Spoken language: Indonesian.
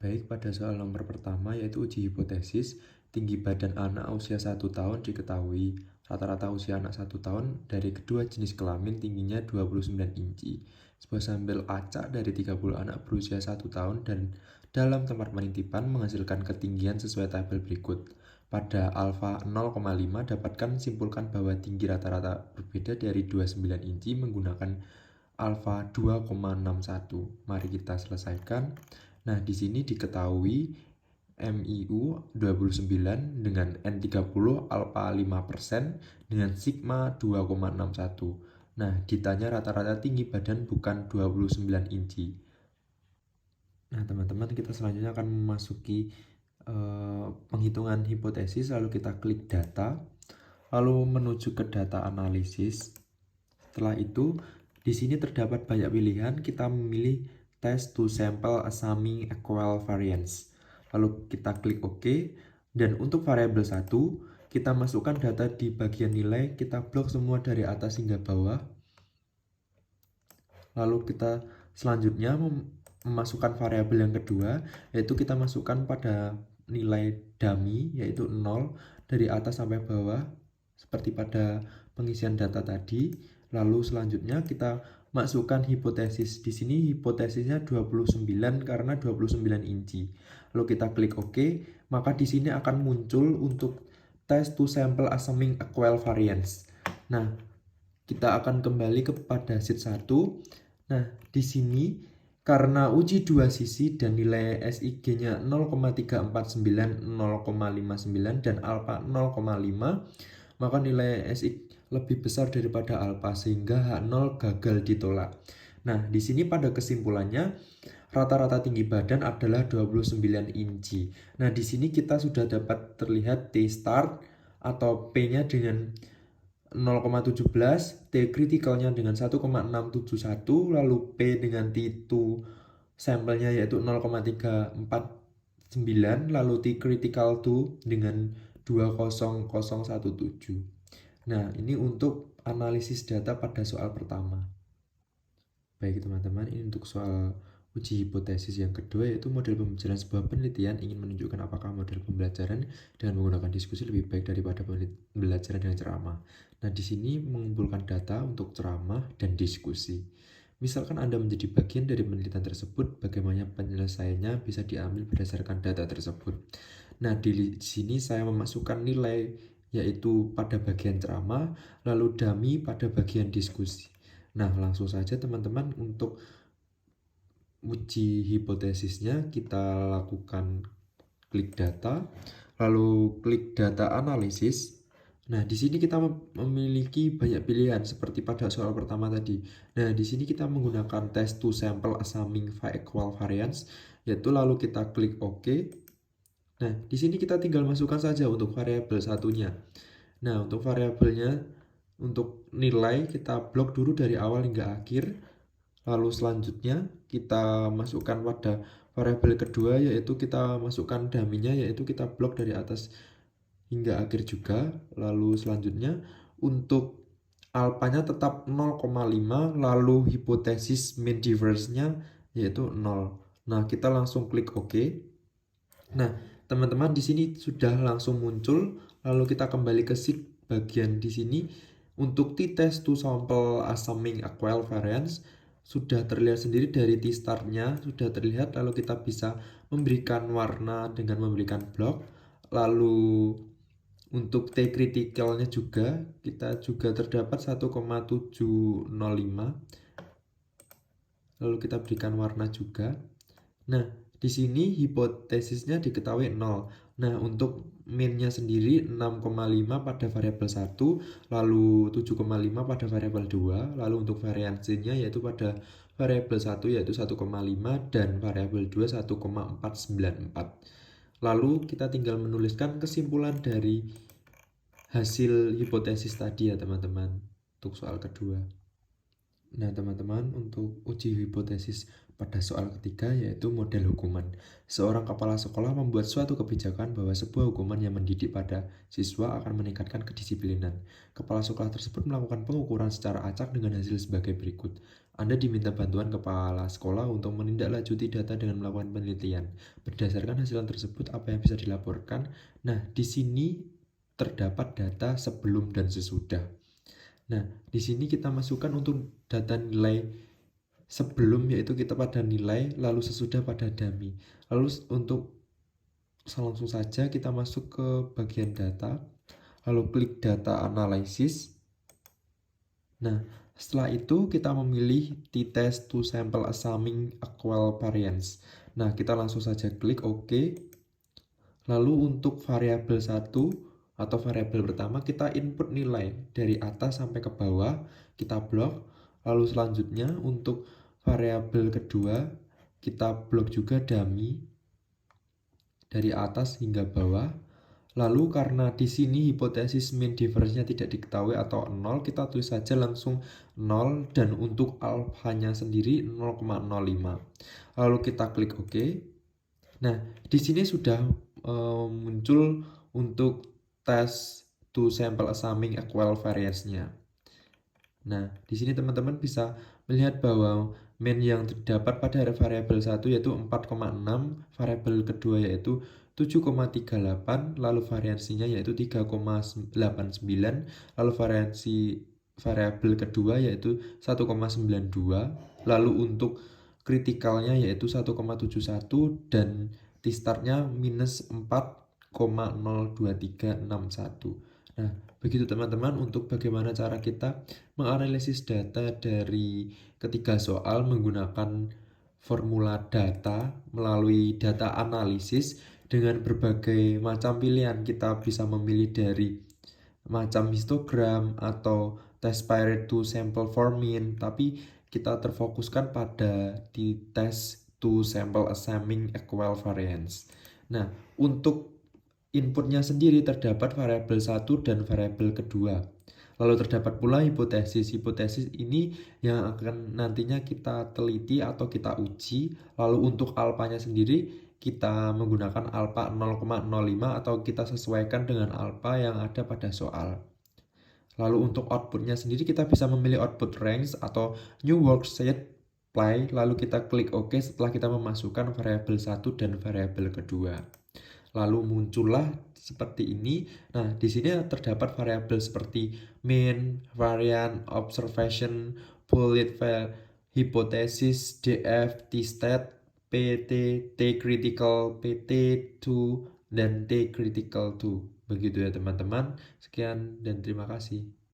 Baik, pada soal nomor pertama yaitu uji hipotesis, tinggi badan anak usia 1 tahun diketahui. Rata-rata usia anak 1 tahun dari kedua jenis kelamin tingginya 29 inci. Sebuah sampel acak dari 30 anak berusia 1 tahun dan dalam tempat penitipan menghasilkan ketinggian sesuai tabel berikut. Pada alfa 0,5 dapatkan simpulkan bahwa tinggi rata-rata berbeda dari 29 inci menggunakan alfa 2,61. Mari kita selesaikan. Nah, di sini diketahui MIU 29 dengan N30 alfa 5% dengan sigma 2,61. Nah, ditanya rata-rata tinggi badan bukan 29 inci. Nah, teman-teman, kita selanjutnya akan memasuki penghitungan hipotesis, lalu kita klik data, lalu menuju ke data analisis. Setelah itu, di sini terdapat banyak pilihan, kita memilih test to sample assuming equal variance. Lalu kita klik OK, dan untuk variabel 1, kita masukkan data di bagian nilai, kita blok semua dari atas hingga bawah. Lalu kita selanjutnya memasukkan variabel yang kedua, yaitu kita masukkan pada nilai dummy, yaitu 0 dari atas sampai bawah, seperti pada pengisian data tadi. Lalu selanjutnya kita masukkan hipotesis. Di sini hipotesisnya 29 karena 29 inci. Lalu kita klik OK, maka di sini akan muncul untuk test to sample assuming equal variance. Nah, kita akan kembali kepada sheet 1. Nah, di sini karena uji dua sisi dan nilai SIG-nya 0,349, 0,59 dan alfa 0,5, maka nilai SI lebih besar daripada alfa sehingga H0 gagal ditolak. Nah, di sini pada kesimpulannya rata-rata tinggi badan adalah 29 inci. Nah, di sini kita sudah dapat terlihat T start atau P-nya dengan 0,17, T kritikalnya dengan 1,671, lalu P dengan T2 sampelnya yaitu 0,349, lalu T critical 2 dengan 20017. Nah, ini untuk analisis data pada soal pertama. Baik teman-teman, ini untuk soal uji hipotesis yang kedua, yaitu model pembelajaran sebuah penelitian ingin menunjukkan apakah model pembelajaran dengan menggunakan diskusi lebih baik daripada pembelajaran dengan ceramah. Nah, di sini mengumpulkan data untuk ceramah dan diskusi. Misalkan Anda menjadi bagian dari penelitian tersebut, bagaimana penyelesaiannya bisa diambil berdasarkan data tersebut. Nah, di sini saya memasukkan nilai yaitu pada bagian ceramah, lalu dummy pada bagian diskusi. Nah, langsung saja teman-teman untuk uji hipotesisnya kita lakukan klik data, lalu klik data analisis. Nah, di sini kita memiliki banyak pilihan seperti pada soal pertama tadi. Nah, di sini kita menggunakan test to sample assuming equal variance, yaitu lalu kita klik OK. Nah, di sini kita tinggal masukkan saja untuk variabel satunya. Nah, untuk variabelnya, untuk nilai kita blok dulu dari awal hingga akhir. Lalu selanjutnya kita masukkan pada variabel kedua, yaitu kita masukkan dummy-nya, yaitu kita blok dari atas hingga akhir juga. Lalu selanjutnya untuk alfanya tetap 0,5, lalu hipotesis mean difference-nya yaitu 0. Nah, kita langsung klik OK. Nah, teman-teman di sini sudah langsung muncul. Lalu kita kembali ke sheet bagian di sini untuk t-test to sample assuming equal variance. Sudah terlihat sendiri dari T-start-nya, sudah terlihat, lalu kita bisa memberikan warna dengan memberikan blok. Lalu untuk T critical-nya juga, kita juga terdapat 1,705. Lalu kita berikan warna juga. Nah, di sini hipotesisnya diketahui 0. Nah, untuk min-nya sendiri 6,5 pada variabel 1, lalu 7,5 pada variabel 2, lalu untuk variansinya yaitu pada variabel 1 yaitu 1,5 dan variabel 2 1,494. Lalu kita tinggal menuliskan kesimpulan dari hasil hipotesis tadi ya teman-teman untuk soal kedua. Nah teman-teman, untuk uji hipotesis pada soal ketiga yaitu model hukuman. Seorang kepala sekolah membuat suatu kebijakan bahwa sebuah hukuman yang mendidik pada siswa akan meningkatkan kedisiplinan. Kepala sekolah tersebut melakukan pengukuran secara acak dengan hasil sebagai berikut. Anda diminta bantuan kepala sekolah untuk menindaklanjuti data dengan melakukan penelitian. Berdasarkan hasil tersebut, apa yang bisa dilaporkan? Nah, di sini terdapat data sebelum dan sesudah. Nah, di sini kita masukkan untuk data nilai sebelum, yaitu kita pada nilai, lalu sesudah pada dummy. Lalu untuk langsung saja kita masuk ke bagian data, lalu klik data analysis. Nah, setelah itu kita memilih t-test to sample assuming equal variance. Nah, kita langsung saja klik OK. Lalu untuk variabel 1 atau variabel pertama kita input nilai dari atas sampai ke bawah, kita blok. Lalu selanjutnya untuk variabel kedua kita blok juga dummy dari atas hingga bawah. Lalu karena di sini hipotesis mean difference-nya tidak diketahui atau 0, kita tulis saja langsung 0 dan untuk alfanya sendiri 0,05. Lalu kita klik OK. Nah, di sini sudah muncul untuk tes to sample assuming equal variance-nya. Nah, di sini teman-teman bisa melihat bahwa mean yang terdapat pada variabel 1 yaitu 4,6, variabel kedua yaitu 7,38, lalu variansinya yaitu 3,89, lalu variabel kedua yaitu 1,92, lalu untuk kritikalnya yaitu 1,71 dan T-startnya minus 4,02361. Nah, begitu teman-teman untuk bagaimana cara kita menganalisis data dari ketiga soal menggunakan formula data melalui data analisis dengan berbagai macam pilihan. Kita bisa memilih dari macam histogram atau test Pirate to sample for mean, tapi kita terfokuskan pada di test to sample assuming equal variance. Nah, untuk inputnya sendiri terdapat variabel 1 dan variabel kedua. Lalu terdapat pula hipotesis. Hipotesis ini yang akan nantinya kita teliti atau kita uji. Lalu untuk alfanya sendiri kita menggunakan alfa 0,05 atau kita sesuaikan dengan alfa yang ada pada soal. Lalu untuk outputnya sendiri kita bisa memilih output range atau new worksheet play, lalu kita klik OK setelah kita memasukkan variabel 1 dan variabel kedua. Lalu muncullah seperti ini. Nah, di sini terdapat variabel seperti mean, variance, observation, bullet, hipotesis, df, t-stat, pt, t-critical, pt2, dan t-critical 2. Begitu ya teman-teman. Sekian dan terima kasih.